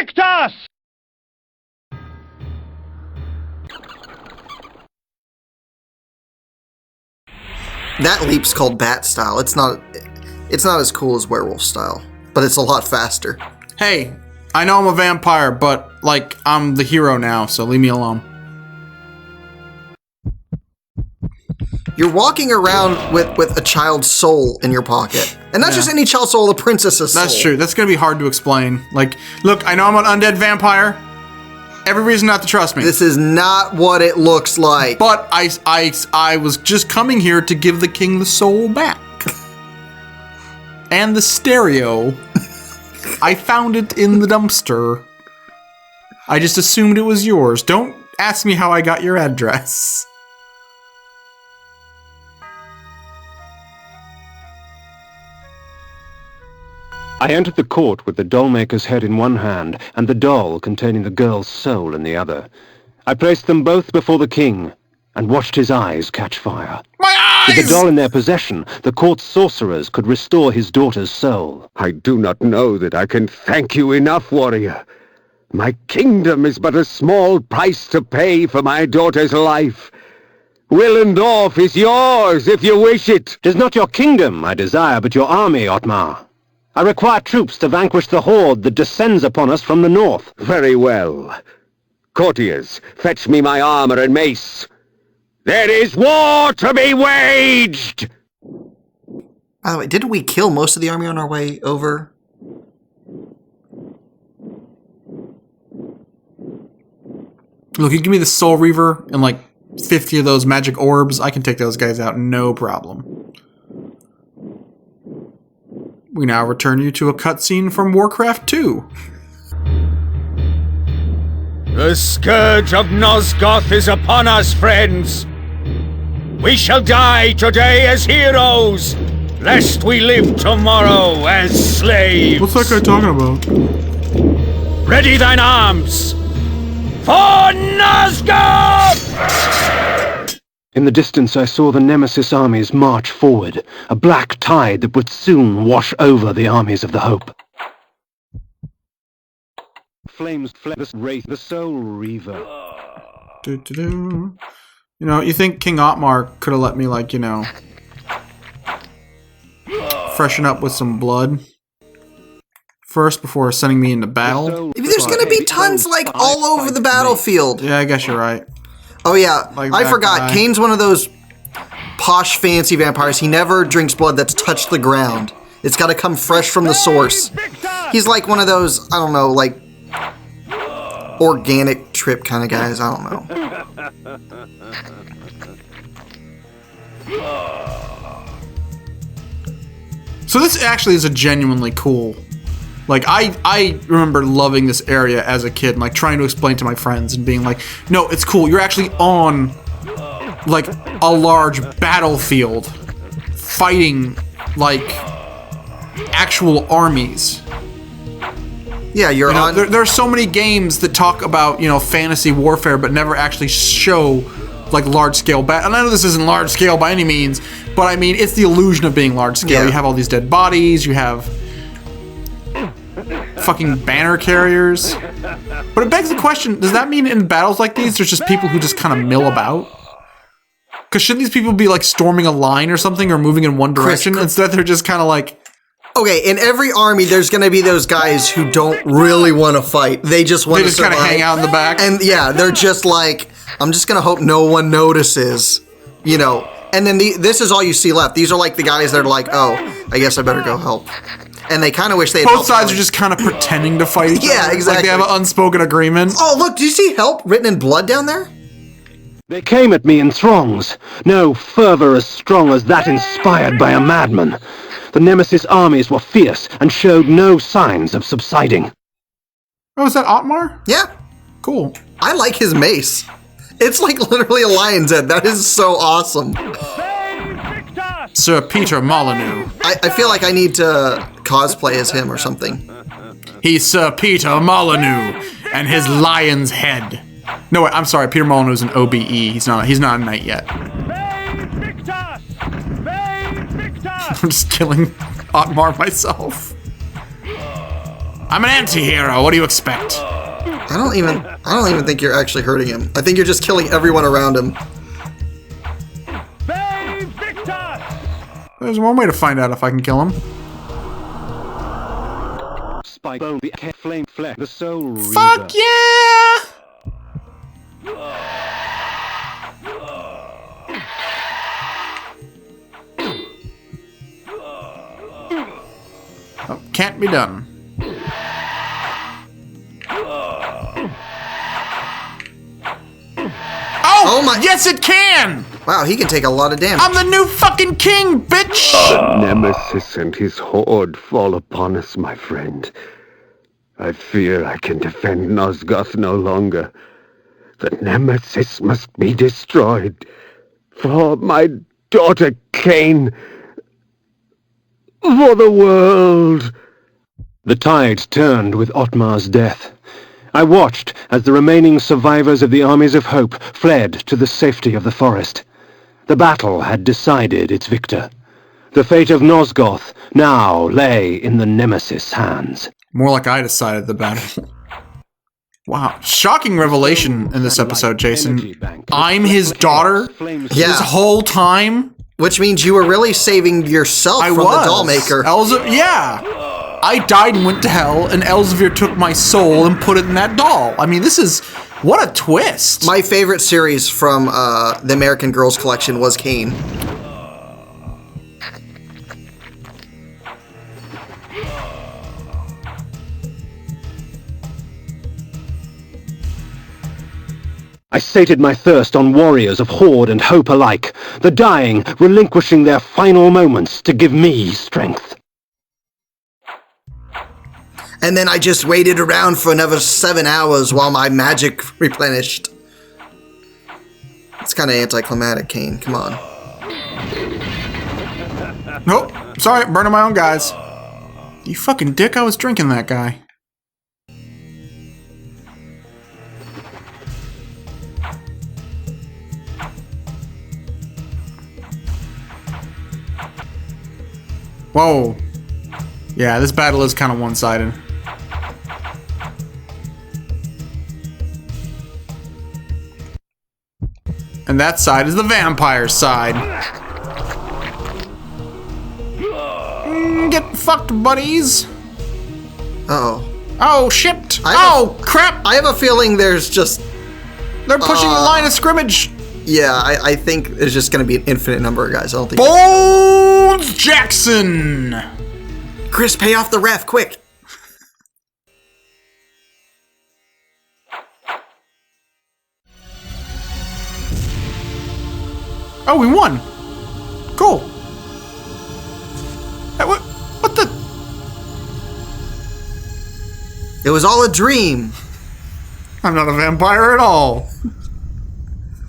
Invictus! That leap's called bat style. It's not as cool as werewolf style, but it's a lot faster. Hey, I know I'm a vampire, but, like, I'm the hero now, so leave me alone. You're walking around with a child's soul in your pocket. And not just any child's soul, the princess's soul. That's true. That's gonna be hard to explain. Like, look, I know I'm an undead vampire. Every reason not to trust me. This is not what it looks like. But I was just coming here to give the king the soul back. And the stereo. I found it in the dumpster. I just assumed it was yours. Don't ask me how I got your address. I entered the court with the doll-maker's head in one hand and the doll containing the girl's soul in the other. I placed them both before the king and watched his eyes catch fire. My eyes! With the doll in their possession, the court's sorcerers could restore his daughter's soul. I do not know that I can thank you enough, warrior. My kingdom is but a small price to pay for my daughter's life. Willendorf is yours if you wish it. 'Tis not your kingdom I desire, but your army, Ottmar. I require troops to vanquish the horde that descends upon us from the north. Very well. Courtiers, fetch me my armor and mace. There is war to be waged! By the way, didn't we kill most of the army on our way over? Look, you give me the Soul Reaver and like 50 of those magic orbs, I can take those guys out, no problem. We now return you to a cutscene from Warcraft 2. The scourge of Nosgoth is upon us, friends. We shall die today as heroes, lest we live tomorrow as slaves. What's that guy talking about? Ready thine arms for Nosgoth! In the distance I saw the Nemesis armies march forward, a black tide that would soon wash over the armies of the Hope. Flames fled the wraith, the Soul Reaver. You know, you think King Ottmar could have let me, like, you know, freshen up with some blood first before sending me into battle? There's gonna be tons, like, all over the battlefield. Yeah, I guess you're right. Oh yeah, Like I that forgot. guy. Kane's one of those posh, fancy vampires. He never drinks blood that's touched the ground. It's got to come fresh from the source. He's like one of those, I don't know, like organic trip kind of guys. I don't know. So this actually is a genuinely cool. Like, I remember loving this area as a kid and, like, trying to explain to my friends and being like, no, it's cool. You're actually on, like, a large battlefield fighting, like, actual armies. Yeah, you're You know, on... there are so many games that talk about, you know, fantasy warfare but never actually show, like, large-scale battle. And I know this isn't large-scale by any means, but, I mean, it's the illusion of being large-scale. Yeah. You have all these dead bodies, you have fucking banner carriers. But it begs the question, does that mean in battles like these, there's just people who just kind of mill about? Because shouldn't these people be, like, storming a line or something or moving in one direction? Instead, they're just kind of like... Okay, in every army, there's going to be those guys who don't really want to fight. They just want to survive. They just kind of hang out in the back. And yeah, they're just like, I'm just going to hope no one notices, you know. And then this is all you see left. These are like the guys that are like, oh, I guess I better go help. And they kind of wish they had Both sides are just kind of pretending to fight each other. Yeah, exactly. Like they have an unspoken agreement. Oh, look, do you see help written in blood down there? They came at me in throngs. No fervor as strong as that inspired by a madman. The Nemesis armies were fierce and showed no signs of subsiding. Oh, is that Ottmar? Yeah. Cool. I like his mace. It's like literally a lion's head. That is so awesome. Sir Peter Molyneux. I feel like I need to cosplay as him or something. He's Sir Peter Molyneux and his lion's head. No, wait, I'm sorry. Peter Molyneux is an OBE. He's not a knight yet. I'm just killing Ottmar myself. I'm an anti-hero. What do you expect? I don't even think you're actually hurting him. I think you're just killing everyone around him. There's one way to find out if I can kill him. Spike bone, the flame flare, the soul reaver. Fuck yeah! Oh, can't be done. Oh my! Yes, it can! Wow, he can take a lot of damage. I'm the new fucking king, bitch! The Nemesis and his horde fall upon us, my friend. I fear I can defend Nosgoth no longer. The Nemesis must be destroyed. For my daughter Cain. For the world. The tides turned with Otmar's death. I watched as the remaining survivors of the armies of Hope fled to the safety of the forest. The battle had decided its victor. The fate of Nosgoth now lay in the Nemesis' hands. More like I decided the battle. Wow. Shocking revelation in this episode, Jason. I'm his daughter this whole time? Which means you were really saving yourself from the Dollmaker. Yeah. I died and went to hell, and Elsevier took my soul and put it in that doll. I mean, this is... What a twist. My favorite series from the American Girls collection was Cain. I sated my thirst on warriors of Horde and Hope alike, the dying relinquishing their final moments to give me strength. And then I just waited around for another 7 hours while my magic replenished. It's kind of anticlimactic, Cain. Come on. Nope. Sorry, burning my own guys. You fucking dick, I was drinking that guy. Whoa. Yeah, this battle is kind of one-sided. And that side is the vampire side. Get fucked, buddies. Uh-oh. Oh, shit. Oh, crap. I have a feeling there's just... They're pushing the line of scrimmage. Yeah, I think there's just going to be an infinite number of guys. I don't think... Bones Jackson. Chris, pay off the ref, quick. Oh, we won. Cool. Hey, what the? It was all a dream. I'm not a vampire at all.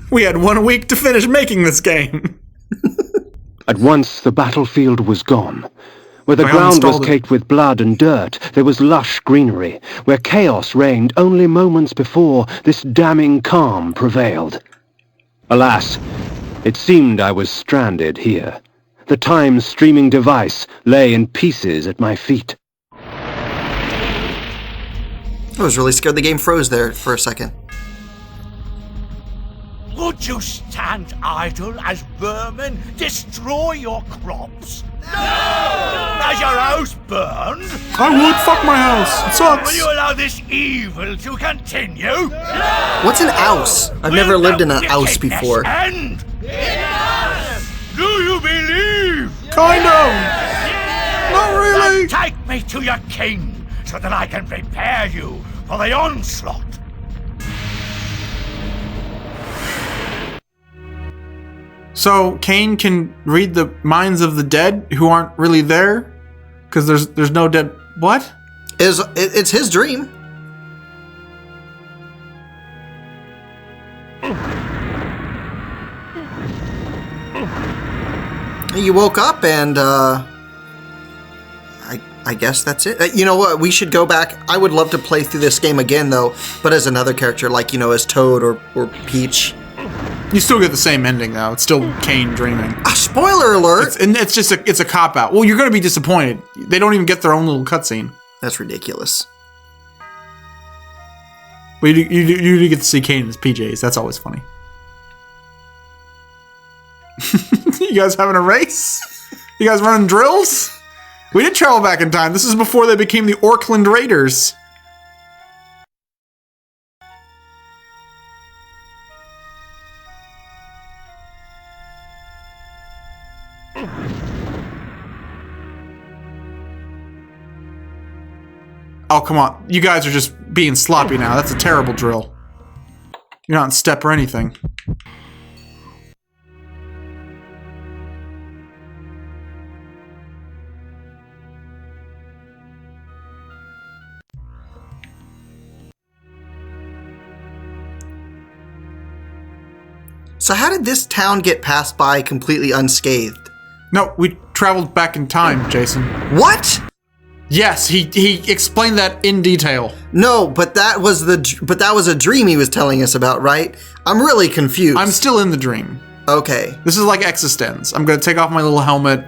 We had 1 week to finish making this game. At once the battlefield was gone. Where the ground was caked with blood and dirt, there was lush greenery. Where chaos reigned only moments before, this damning calm prevailed. Alas, it seemed I was stranded here. The time-streaming device lay in pieces at my feet. I was really scared the game froze there for a second. Would you stand idle as vermin destroy your crops? No! Has your house burned? I would. Fuck my house. It sucks. Will you allow this evil to continue? No! What's an ouse? I've never lived in an ouse before. End? Do you believe? Kind of. Not really. Then take me to your king so that I can prepare you for the onslaught. So Cain can read the minds of the dead who aren't really there, because there's no dead. What? It's his dream. You woke up and I guess that's it. You know what? We should go back. I would love to play through this game again though, but as another character, like as Toad or Peach. You still get the same ending though. It's still Cain dreaming. Spoiler alert! It's a cop out. Well, you're gonna be disappointed. They don't even get their own little cutscene. That's ridiculous. Well, you do get to see Kane in his PJs. That's always funny. You guys having a race? You guys running drills? We did travel back in time. This is before they became the Orkland Raiders. Oh, come on. You guys are just being sloppy now. That's a terrible drill. You're not in step or anything. So how did this town get passed by completely unscathed? No, we traveled back in time, Jason. What? Yes, he explained that in detail. No, but that was a dream he was telling us about, right? I'm really confused. I'm still in the dream. Okay. This is like Existence. I'm gonna take off my little helmet.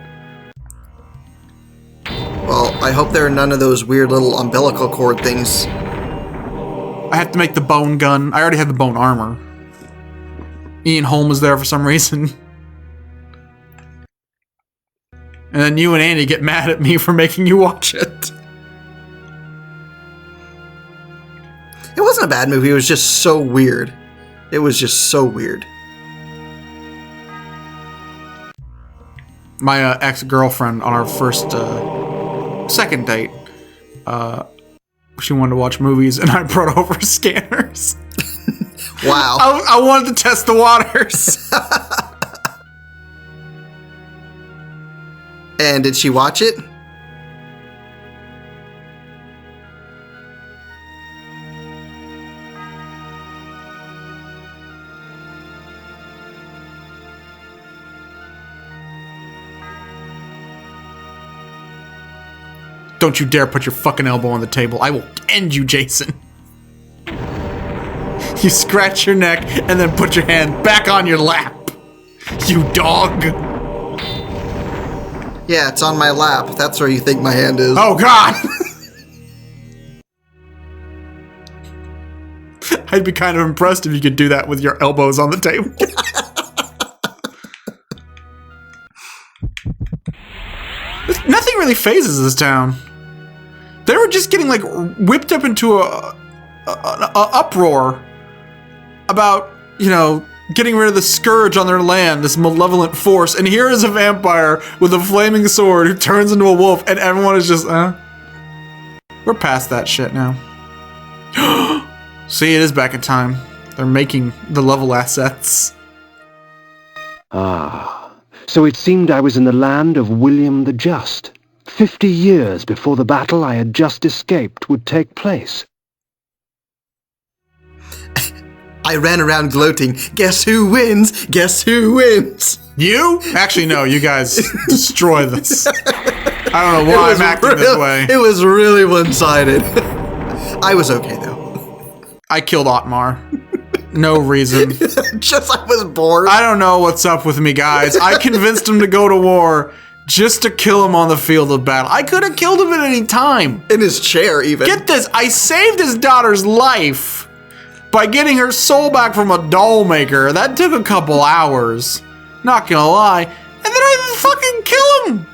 Well, I hope there are none of those weird little umbilical cord things. I have to make the bone gun. I already had the bone armor. Ian Holm was there for some reason. And then you and Andy get mad at me for making you watch it. It wasn't a bad movie, it was just so weird. It was just so weird. My ex-girlfriend on our second date, she wanted to watch movies and I brought over scanners. Wow. I wanted to test the waters. And did she watch it? Don't you dare put your fucking elbow on the table. I will end you, Jason. You scratch your neck and then put your hand back on your lap. You dog. Yeah, it's on my lap. That's where you think my hand is. Oh, God! I'd be kind of impressed if you could do that with your elbows on the table. Nothing really phases this town. They were just getting, like, whipped up into a uproar about, you know, getting rid of the scourge on their land, this malevolent force, and here is a vampire with a flaming sword who turns into a wolf, and everyone is just, We're past that shit now. See, it is back in time. They're making the level assets. Ah, so it seemed I was in the land of William the Just. 50 years before the battle I had just escaped would take place. I ran around gloating. Guess who wins? Guess who wins? You? Actually, no, you guys destroy this. I don't know why I'm acting this way. It was really one-sided. I was okay, though. I killed Otmar. No reason. Just I was bored. I don't know what's up with me, guys. I convinced him to go to war just to kill him on the field of battle. I could have killed him at any time. In his chair, even. Get this, I saved his daughter's life by getting her soul back from a doll maker. That took a couple hours. Not gonna lie. And then I fucking kill him.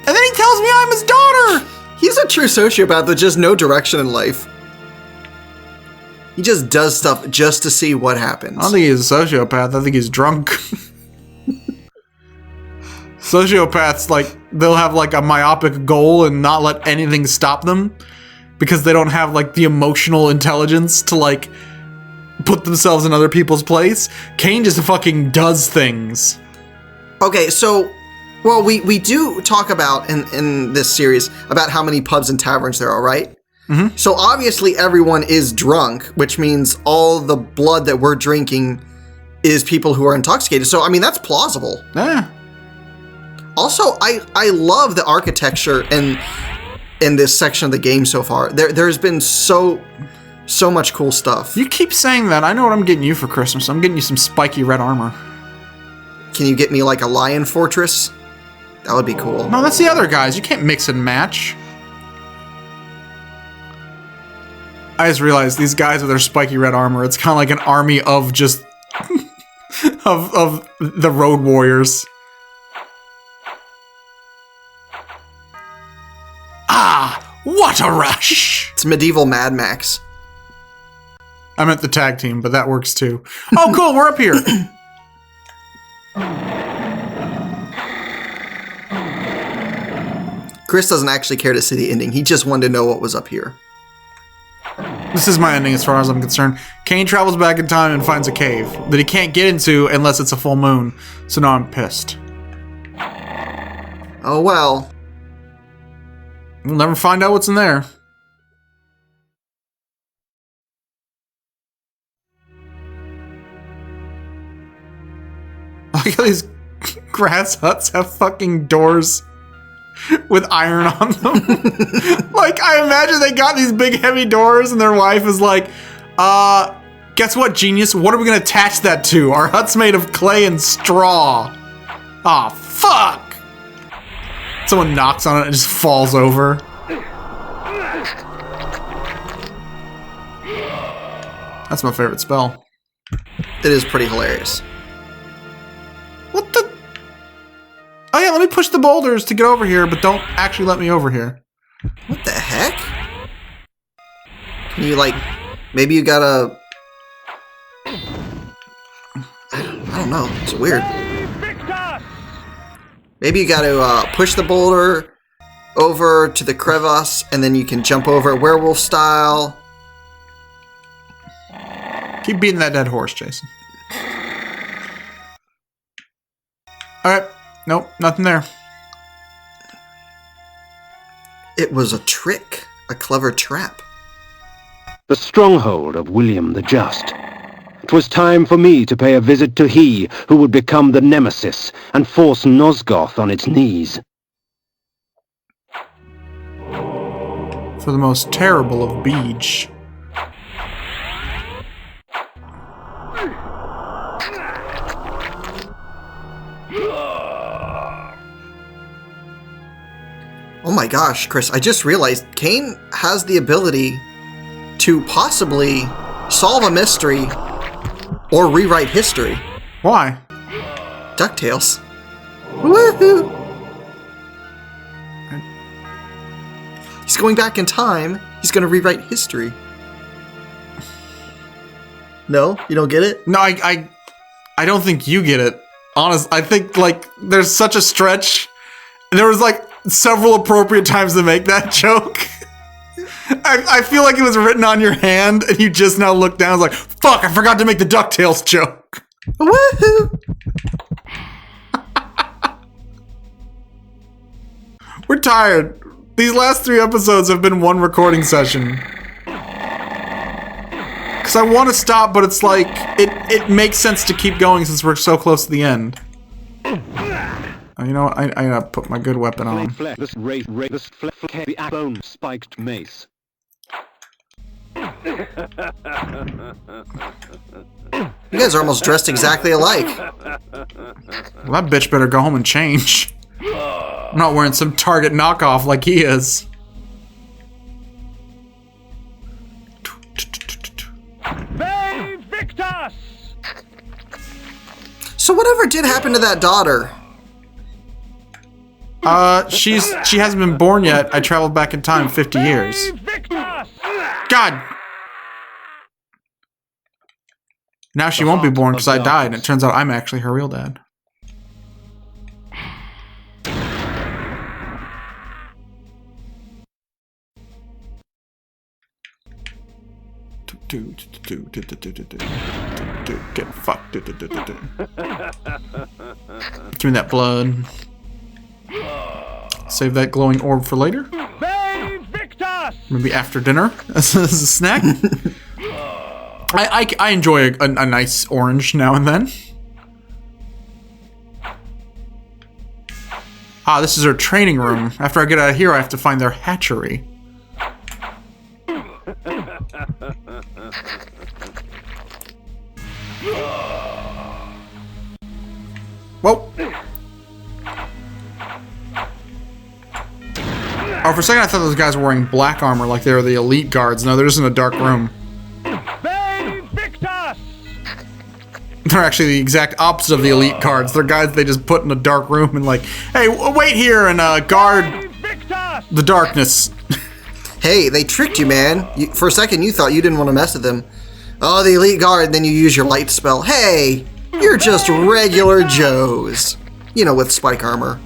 And then he tells me I'm his daughter. He's a true sociopath with just no direction in life. He just does stuff just to see what happens. I don't think he's a sociopath. I think he's drunk. Sociopaths, like, they'll have, like, a myopic goal and not let anything stop them because they don't have, like, the emotional intelligence to, like, put themselves in other people's place. Kane just fucking does things. Okay, so, well, we do talk about in this series about how many pubs and taverns there are, right? Mm-hmm. So obviously everyone is drunk, which means all the blood that we're drinking is people who are intoxicated. So, I mean, that's plausible. Yeah. Also, I love the architecture in this section of the game so far. There's been so much cool stuff. You keep saying that. I know what I'm getting you for Christmas. I'm getting you some spiky red armor. Can you get me like a lion fortress? That would be cool. No, that's the other guys. You can't mix and match. I just realized these guys with their spiky red armor, it's kind of like an army of just... of the road warriors. Ah! What a rush! It's medieval Mad Max. I meant the tag team, but that works too. Oh, cool, we're up here. Chris doesn't actually care to see the ending. He just wanted to know what was up here. This is my ending as far as I'm concerned. Cain travels back in time and finds a cave that he can't get into unless it's a full moon. So now I'm pissed. Oh well. We'll never find out what's in there. Look at these grass huts have fucking doors with iron on them. Like, I imagine they got these big heavy doors and their wife is like, guess what, genius? What are we gonna attach that to? Our hut's made of clay and straw. Aw, fuck! Someone knocks on it and it just falls over. That's my favorite spell. It is pretty hilarious. What the? Oh yeah, let me push the boulders to get over here, but don't actually let me over here. What the heck? Can you, like, maybe you gotta... I don't know. It's weird. Maybe you gotta push the boulder over to the crevasse, and then you can jump over it werewolf style. Keep beating that dead horse, Jason. Alright. Nope, nothing there. It was a trick. A clever trap. The stronghold of William the Just. 'Twas time for me to pay a visit to he who would become the nemesis and force Nosgoth on its knees. For the most terrible of beach. Oh my gosh, Chris, I just realized Cain has the ability to possibly solve a mystery or rewrite history. Why? DuckTales. Woohoo! He's going back in time. He's going to rewrite history. No? You don't get it? No, I don't think you get it. Honest, I think, like, there's such a stretch. There was, like, several appropriate times to make that joke. I feel like it was written on your hand, and you just now look down and was like, fuck, I forgot to make the DuckTales joke. Woohoo! We're tired. These last 3 episodes have been one recording session. Because I want to stop, but it's like, it makes sense to keep going since we're so close to the end. Oh, you know what? I gotta put my good weapon on. The bone-spiked mace. You guys are almost dressed exactly alike. Well, that bitch better go home and change. I'm not wearing some Target knockoff like he is. Victus! So whatever did happen to that daughter? She hasn't been born yet. I traveled back in time 50 years. God! Now she won't be born because I died, and it turns out I'm actually her real dad. Get fucked. Give me that blood. Save that glowing orb for later. Maybe after dinner as a snack. I enjoy a nice orange now and then. Ah, this is our training room. After I get out of here, I have to find their hatchery. Whoa. Or if for a second I thought those guys were wearing black armor like they were the elite guards. No, they're just in a dark room. They're actually the exact opposite of the elite guards. They're guys they just put in a dark room and like, hey, wait here and guard the darkness. Hey, they tricked you, man. For a second, you thought you didn't want to mess with them. Oh, the elite guard, then you use your light spell. Hey, you're just regular Joes. You know, with spike armor.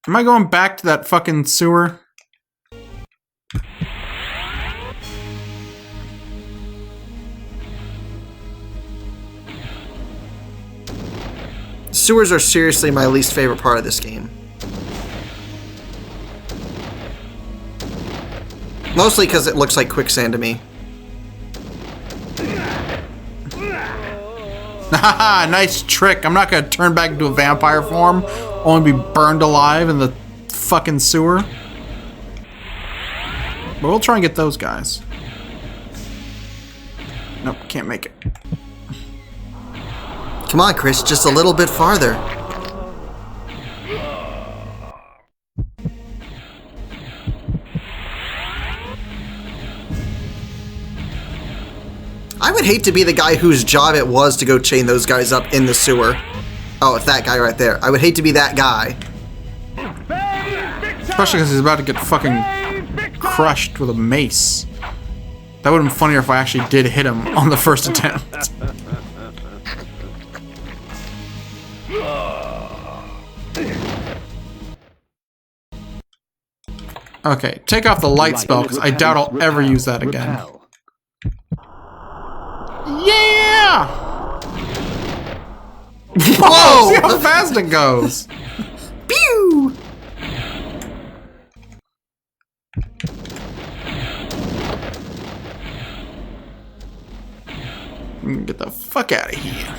Am I going back to that fucking sewer? Sewers are seriously my least favorite part of this game. Mostly because it looks like quicksand to me. Haha, nice trick. I'm not gonna turn back into a vampire form, only be burned alive in the fucking sewer. But we'll try and get those guys. Nope, can't make it. Come on, Chris, just a little bit farther. I would hate to be the guy whose job it was to go chain those guys up in the sewer. Oh, it's that guy right there. I would hate to be that guy. Especially because he's about to get fucking crushed with a mace. That would have been funnier if I actually did hit him on the first attempt. Okay, take off the light spell because I doubt I'll ever use that again. Yeah! Whoa! See how fast it goes! Pew! Get the fuck out of here.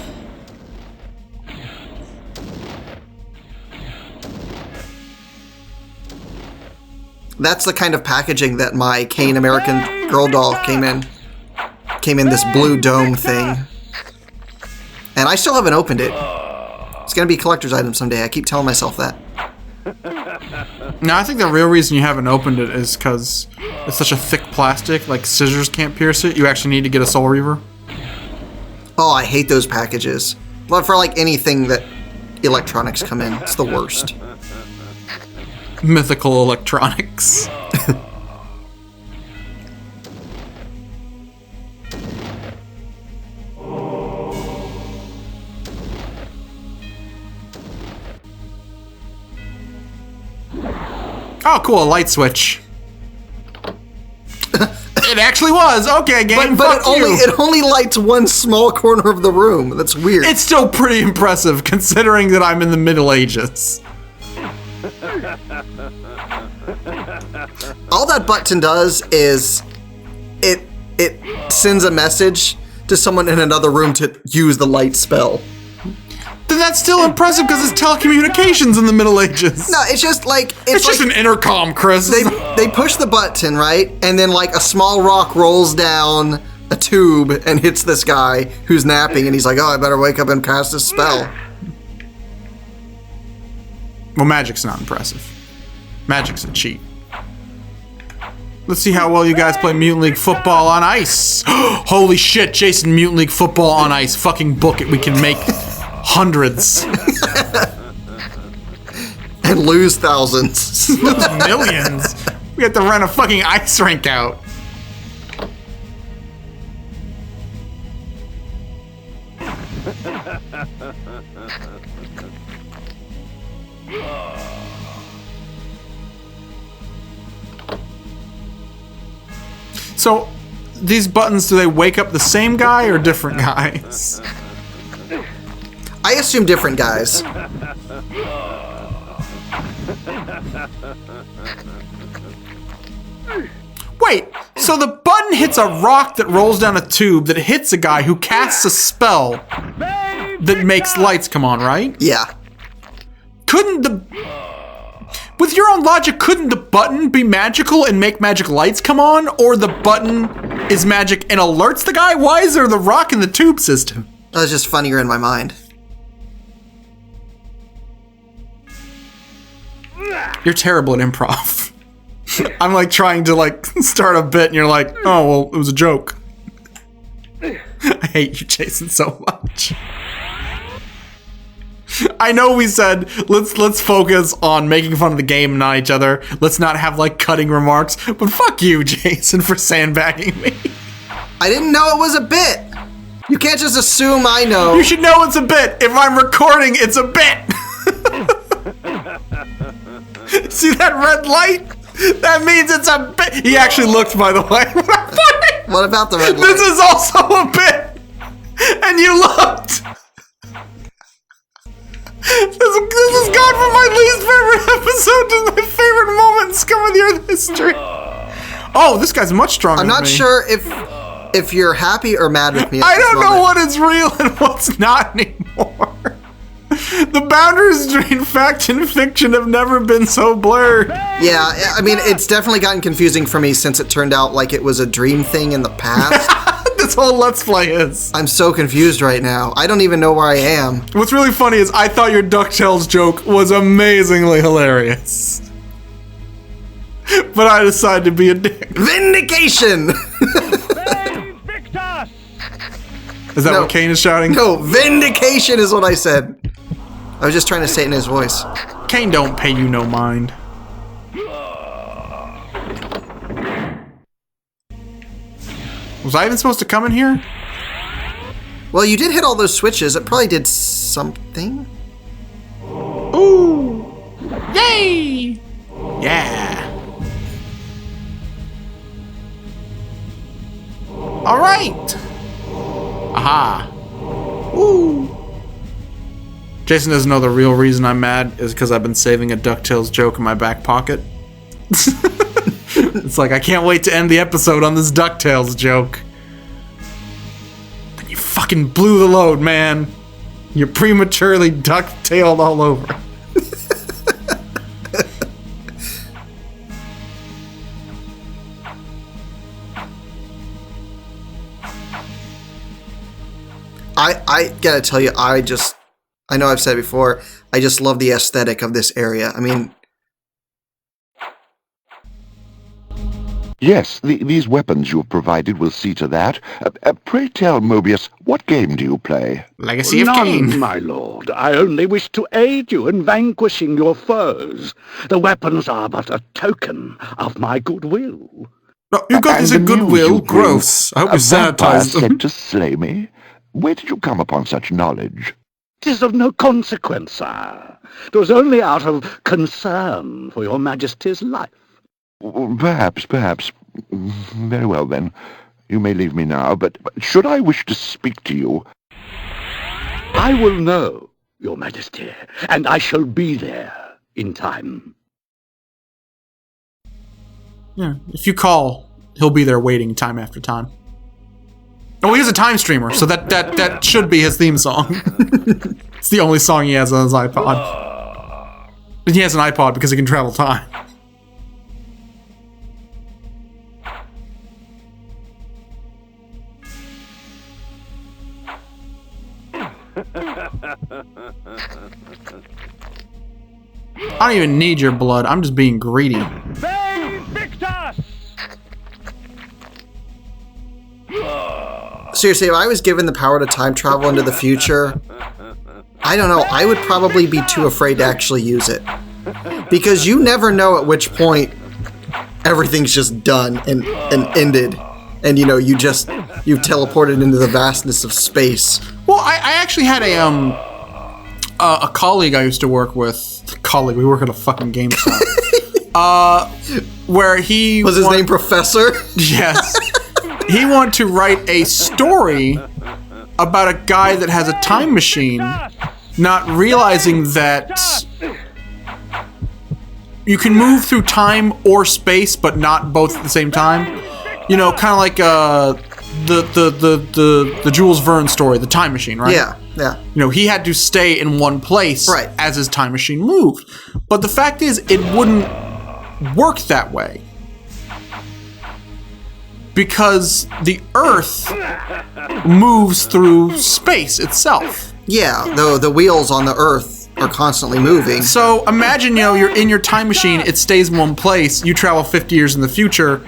That's the kind of packaging that my Kane American Girl doll came in. Came in this blue dome thing. And I still haven't opened it. It's gonna be a collector's item someday. I keep telling myself that. No, I think the real reason you haven't opened it is because it's such a thick plastic, like scissors can't pierce it. You actually need to get a Soul Reaver. Oh, I hate those packages. But for like anything that electronics come in, it's the worst. Mythical electronics. Oh, cool, a light switch. It actually was. Okay, game. But it only lights one small corner of the room. That's weird. It's still pretty impressive considering that I'm in the Middle Ages. All that button does is it sends a message to someone in another room to use the light spell. Then that's still impressive because it's telecommunications in the Middle Ages. No, it's just like it's just an intercom, Chris. They push the button, right? And then like a small rock rolls down a tube and hits this guy who's napping and he's like, "Oh, I better wake up and cast this spell." Well, magic's not impressive. Magic's a cheat. Let's see how well you guys play Mutant League football on ice. Holy shit, Jason, Mutant League football on ice. Fucking book it. We can make hundreds. And lose thousands. Lose millions. We have to rent a fucking ice rink out. So, these buttons, do they wake up the same guy or different guys? I assume different guys. Wait, so the button hits a rock that rolls down a tube that hits a guy who casts a spell that makes lights come on, right? Yeah. With your own logic, couldn't the button be magical and make magic lights come on? Or the button is magic and alerts the guy? Why is there the rock in the tube system? That was just funnier in my mind. You're terrible at improv. I'm like trying to like start a bit and you're like, oh, well, it was a joke. I hate you, Jason, so much. I know we said let's focus on making fun of the game, not each other. Let's not have like cutting remarks. But fuck you, Jason, for sandbagging me. I didn't know it was a bit. You can't just assume I know. You should know it's a bit. If I'm recording, it's a bit. See that red light? That means it's a bit. He actually looked, by the way. What about the red light? This is also a bit. And you looked. This has gone from my least favorite episode to my favorite moment in Scum of the Earth history. Oh, this guy's much stronger I'm than not me. sure if you're happy or mad with me. I don't know what is real and what's not anymore. The boundaries between fact and fiction have never been so blurred. Yeah, I mean, it's definitely gotten confusing for me since it turned out like it was a dream thing in the past. This whole Let's Play is. I'm so confused right now. I don't even know where I am. What's really funny is I thought your DuckTales joke was amazingly hilarious. But I decided to be a dick. Vindication! Is that what Kane is shouting? No, vindication is what I said. I was just trying to say it in his voice. Kane don't pay you no mind. Was I even supposed to come in here? Well, you did hit all those switches. It probably did something. Ooh! Yay! Yeah! Alright! Aha! Ooh! Jason doesn't know the real reason I'm mad is because I've been saving a DuckTales joke in my back pocket. It's like, I can't wait to end the episode on this DuckTales joke. And you fucking blew the load, man. You're prematurely duck-tailed all over. I gotta tell you, I know I've said it before, I just love the aesthetic of this area. I mean... Yes, these weapons you've provided will see to that. Pray tell, Mobius, what game do you play? Legacy of None, Kane. my lord. I only wish to aid you in vanquishing your foes. The weapons are but a token of my goodwill. No, you got this And in the news goodwill. you bring, Gross. I hope you a vampire sanitized them. sent to slay me? Where did you come upon such knowledge? 'Tis of no consequence, sire. 'Twas only out of concern for your majesty's life. Perhaps. Very well, then. You may leave me now, but should I wish to speak to you... I will know, your majesty, and I shall be there in time. Yeah, if you call, he'll be there waiting time after time. Oh, he's a time streamer, so that should be his theme song. It's the only song he has on his iPod. And he has an iPod because he can travel time. I don't even need your blood. I'm just being greedy. Seriously, if I was given the power to time travel into the future, I don't know, I would probably be too afraid to actually use it. Because you never know at which point everything's just done and ended. And you know, you've teleported into the vastness of space. Well, I actually had a colleague I used to work with. We work at a fucking GameStop. Where he Was his name Professor? Yes. He wanted to write a story about a guy that has a time machine, not realizing that you can move through time or space, but not both at the same time. You know, kind of like the Jules Verne story, The Time Machine, right? Yeah. You know, he had to stay in one place Right. as his time machine moved. But the fact is, it wouldn't work that way. Because the Earth moves through space itself. Yeah, the wheels on the Earth are constantly moving. So imagine, you're in your time machine, it stays in one place, you travel 50 years in the future,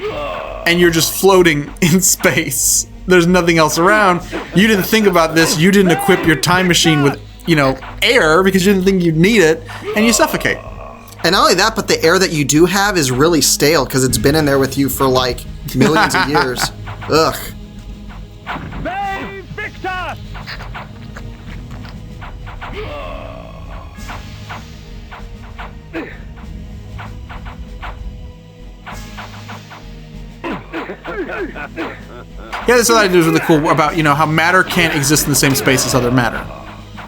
and you're just floating in space. There's nothing else around. You didn't think about this. You didn't equip your time machine with, air because you didn't think you'd need it, and you suffocate. And not only that, but the air that you do have is really stale because it's been in there with you for like millions of years. Ugh. Victor! Yeah, this other idea is really cool about, how matter can't exist in the same space as other matter.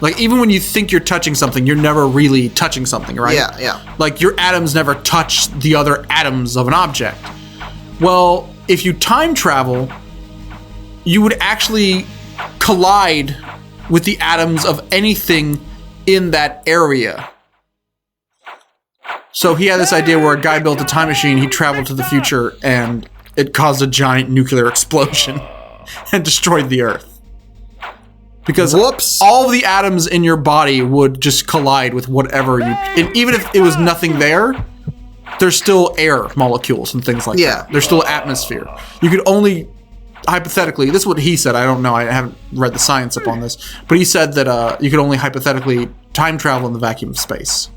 Like, even when you think you're touching something, you're never really touching something, right? Yeah. Like, your atoms never touch the other atoms of an object. Well, if you time travel, you would actually collide with the atoms of anything in that area. So he had this idea where a guy built a time machine, he traveled to the future, and it caused a giant nuclear explosion and destroyed the Earth. Because all the atoms in your body would just collide with whatever you... And even if it was nothing there, there's still air molecules and things like that. There's still atmosphere. You could only... Hypothetically, this is what he said. I don't know. I haven't read the science up on this. But he said that you could only hypothetically time travel in the vacuum of space.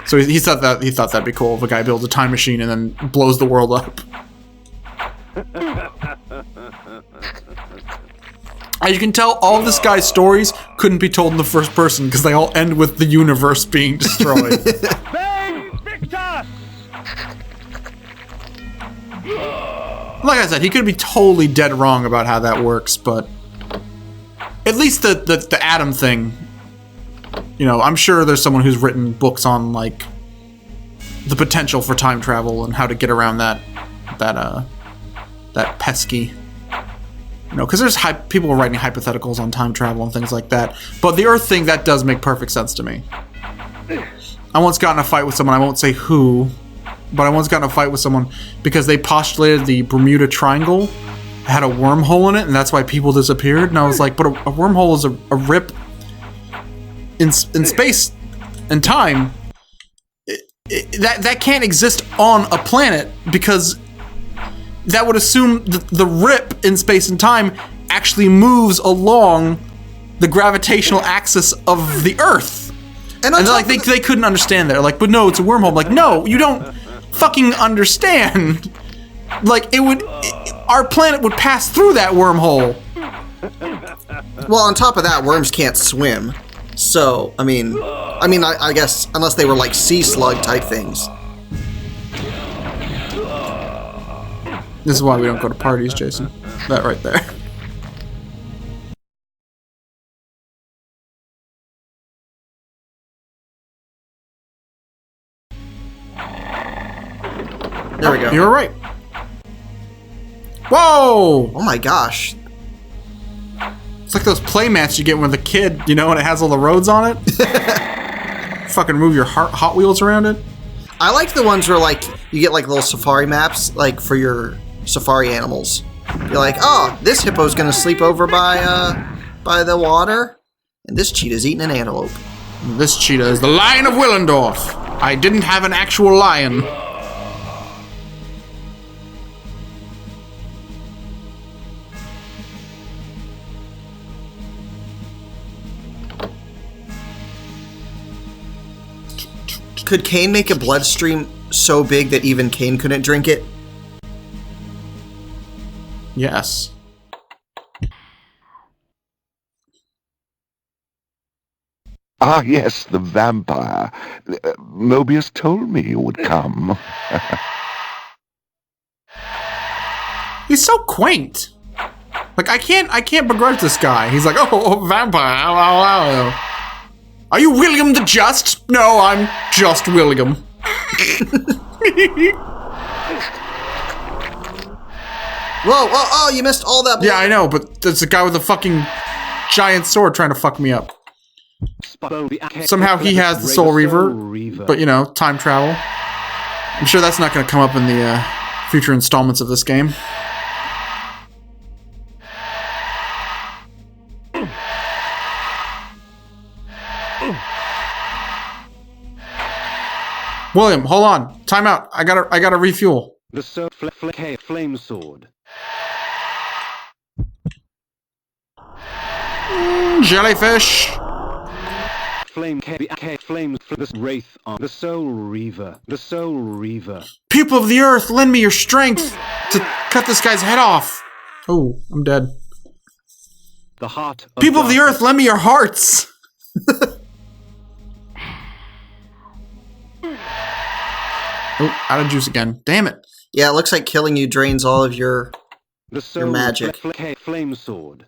So he thought that'd be cool if a guy builds a time machine and then blows the world up. As you can tell, all of this guy's stories couldn't be told in the first person because they all end with the universe being destroyed. Like I said, he could be totally dead wrong about how that works, but at least the atom thing, I'm sure there's someone who's written books on like the potential for time travel and how to get around that pesky, because there's people writing hypotheticals on time travel and things like that. But the Earth thing, that does make perfect sense to me. I once got in a fight with someone, I won't say who, but I once got in a fight with someone because they postulated the Bermuda Triangle had a wormhole in it, and that's why people disappeared. And I was like, but a wormhole is a rip in space and time. That can't exist on a planet because that would assume that the rip in space and time actually moves along the gravitational axis of the Earth. And they're like, they couldn't understand that. They're like, but no, it's a wormhole. I'm like, no, you don't fucking understand. Like, our planet would pass through that wormhole. Well, on top of that, worms can't swim. So, I guess, unless they were like sea slug type things. This is why we don't go to parties, Jason. That right there. There we go. You were right. Whoa! Oh my gosh. It's like those play mats you get when the kid, and it has all the roads on it. Fucking move your Hot Wheels around it. I like the ones where, like, you get, like, little safari maps, like, for your safari animals. You're like, oh, this hippo's gonna sleep over by the water, and this cheetah's eating an antelope. This cheetah is the Lion of Willendorf. I didn't have an actual lion. Could Cain make a bloodstream so big that even Cain couldn't drink it? Yes. Ah, yes, the vampire. Mobius told me you would come. He's so quaint. Like, I can't begrudge this guy. He's like, oh, vampire. Ow. Are you William the Just? No, I'm just William. Whoa, you missed all that blood. Yeah, I know, but there's a guy with a fucking giant sword trying to fuck me up. Somehow he has the Soul Reaver, but, time travel. I'm sure that's not going to come up in the future installments of this game. William, hold on. Time out. I gotta refuel. The flame sword. Jellyfish. Flame the wraith on the soul reaver. The soul reaver. People of the earth, lend me your strength to cut this guy's head off. Oh, I'm dead. The heart of People of the earth, lend me your hearts. Oh, out of juice again. Damn it. Yeah, it looks like killing you drains all of your magic. Flame sword.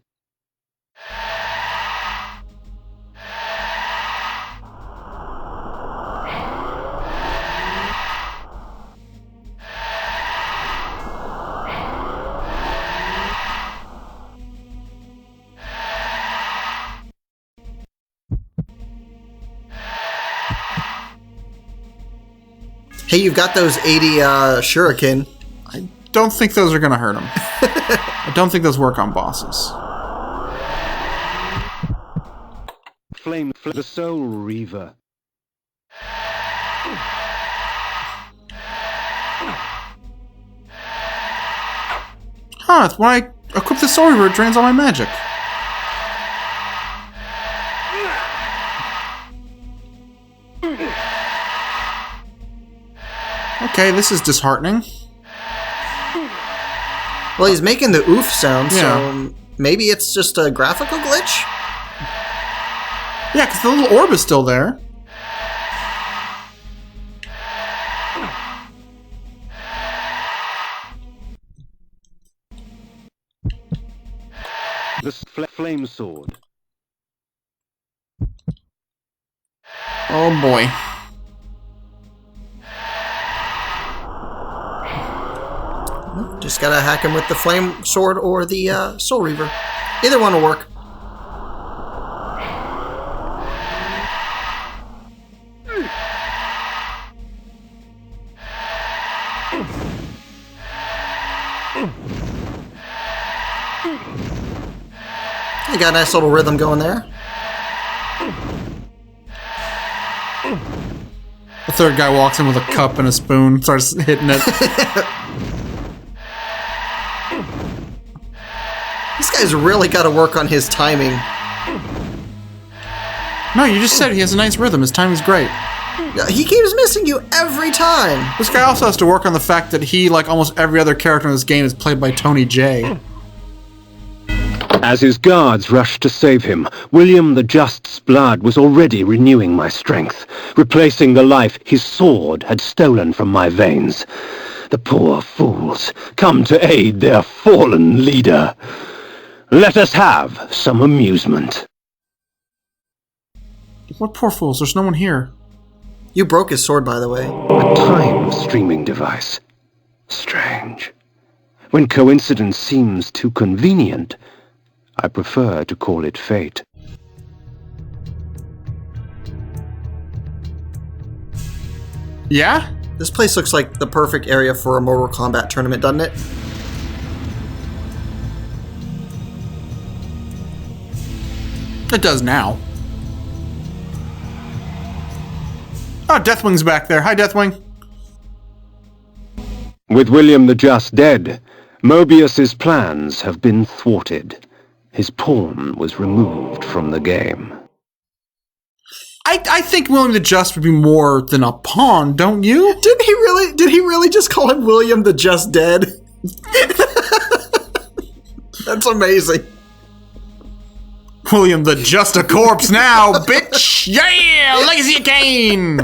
Hey, you've got those 80 shuriken. I don't think those are gonna hurt him. I don't think those work on bosses. The soul reaver. Huh, it's when I equip the soul reaver, it drains all my magic. Okay, this is disheartening. Well, he's making the oof sound, Yeah. so maybe it's just a graphical glitch? Yeah, because the little orb is still there. The flame sword. Oh boy. Just gotta hack him with the flame sword or the soul reaver. Either one will work. You got a nice little rhythm going there. The third guy walks in with a cup and a spoon, starts hitting it. This guy's really got to work on his timing. No, you just said he has a nice rhythm. His timing's great. He keeps missing you every time. This guy also has to work on the fact that he, like almost every other character in this game, is played by Tony J. As his guards rushed to save him, William the Just's blood was already renewing my strength, replacing the life his sword had stolen from my veins. The poor fools, come to aid their fallen leader. Let us have some amusement. What poor fools? There's no one here. You broke his sword, by the way. A time streaming device. Strange. When coincidence seems too convenient, I prefer to call it fate. Yeah? This place looks like the perfect area for a Mortal Kombat tournament, doesn't it? It does now. Oh, Deathwing's back there. Hi, Deathwing. With William the Just dead, Mobius's plans have been thwarted. His pawn was removed from the game. I think William the Just would be more than a pawn, don't you? Did he really just call him William the Just Dead? That's amazing. William the Just a corpse now, bitch! Yeah! Legacy of Kane!